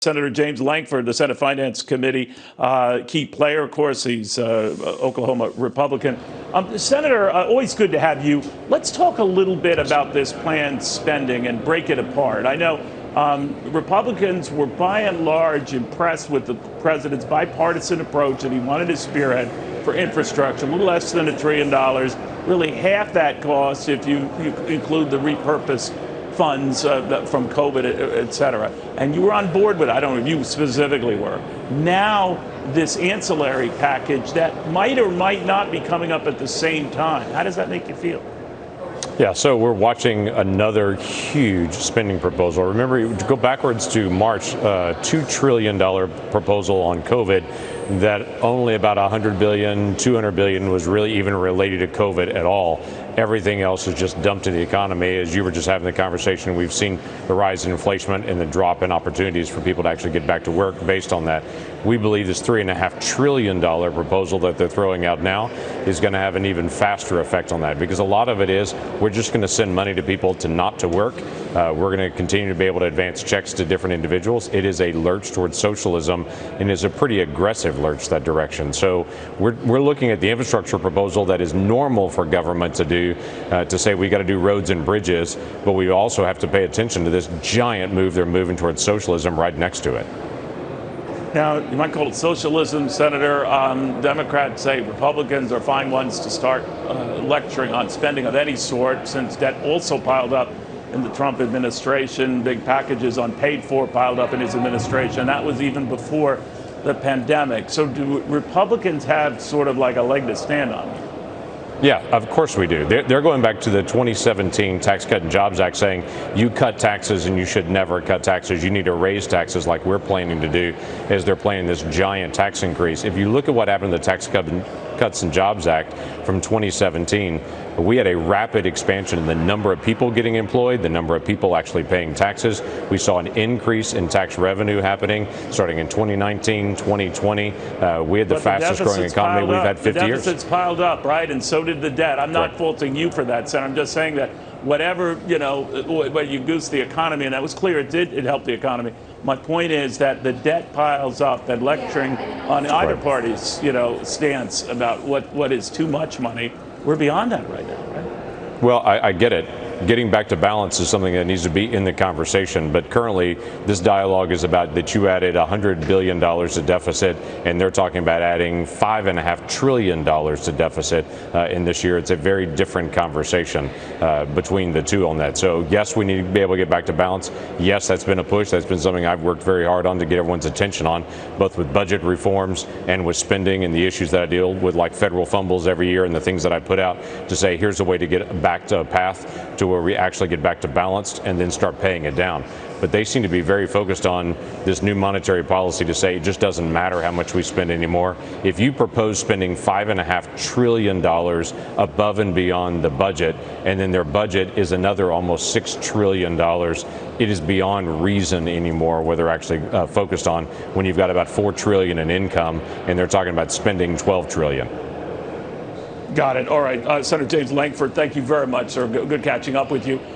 Senator James Lankford, the Senate Finance Committee, key player, of course. He's Oklahoma Republican. Senator, always good to have you. Let's talk a little bit about this planned spending and break it apart. I know Republicans were by and large impressed with the president's bipartisan approach that he wanted to spearhead for infrastructure, a little less than $1 trillion, really half that cost if you include the repurposed funds from COVID, et cetera. And you were on board with it. I don't know if you specifically were. Now, this ancillary package that might or might not be coming up at the same time. How does that make you feel? Yeah, so we're watching another huge spending proposal. Remember, go backwards to March, $2 trillion proposal on COVID that only about $100 billion, $200 billion was really even related to COVID at all. Everything else is just dumped in the economy. As you were just having the conversation, we've seen the rise in inflation and the drop in opportunities for people to actually get back to work based on that. We believe this $3.5 trillion proposal that they're throwing out now is going to have an even faster effect on that, because a lot of it is we're just going to send money to people to not to work. We're going to continue to be able to advance checks to different individuals. It is a lurch towards socialism and is a pretty aggressive lurch that direction. So we're looking at the infrastructure proposal that is normal for government to do, to say we got to do roads and bridges, but we also have to pay attention to this giant move they're moving towards socialism right next to it. Now, you might call it socialism, Senator. Democrats say Republicans are fine ones to start lecturing on spending of any sort, since debt also piled up in the Trump administration. Big packages unpaid for piled up in his administration. That was even before the pandemic. So do Republicans have sort of like a leg to stand on? Yeah, of course we do. They're going back to the 2017 Tax Cut and Jobs Act, saying you cut taxes and you should never cut taxes. You need to raise taxes like we're planning to do, as they're planning this giant tax increase. If you look at what happened to the Tax Cuts and Jobs Act from 2017, we had a rapid expansion in the number of people getting employed, the number of people actually paying taxes. We saw an increase in tax revenue happening starting in 2019, 2020. We had the fastest growing economy we've had 50 years. The deficits piled up, right? And so did the debt. I'm not faulting you for that, Senator. I'm just saying that whatever, when you goose the economy, and that was clear, it helped the economy. My point is that the debt piles up, that lecturing on either party's, stance about what is too much money. We're beyond that right now, right? Well, I get it. Getting back to balance is something that needs to be in the conversation. But currently, this dialogue is about that you added $100 billion to deficit, and they're talking about adding $5.5 trillion to deficit in this year. It's a very different conversation between the two on that. So, yes, we need to be able to get back to balance. Yes, that's been a push. That's been something I've worked very hard on to get everyone's attention on, both with budget reforms and with spending and the issues that I deal with, like federal fumbles every year and the things that I put out to say, here's a way to get back to a path to where we actually get back to balanced and then start paying it down. But they seem to be very focused on this new monetary policy to say it just doesn't matter how much we spend anymore. If you propose spending $5.5 trillion above and beyond the budget, and then their budget is another almost $6 trillion, it is beyond reason anymore where they're actually focused on when you've got about $4 trillion in income and they're talking about spending $12 trillion. Got it. All right. Senator James Lankford, thank you very much, sir. Good catching up with you.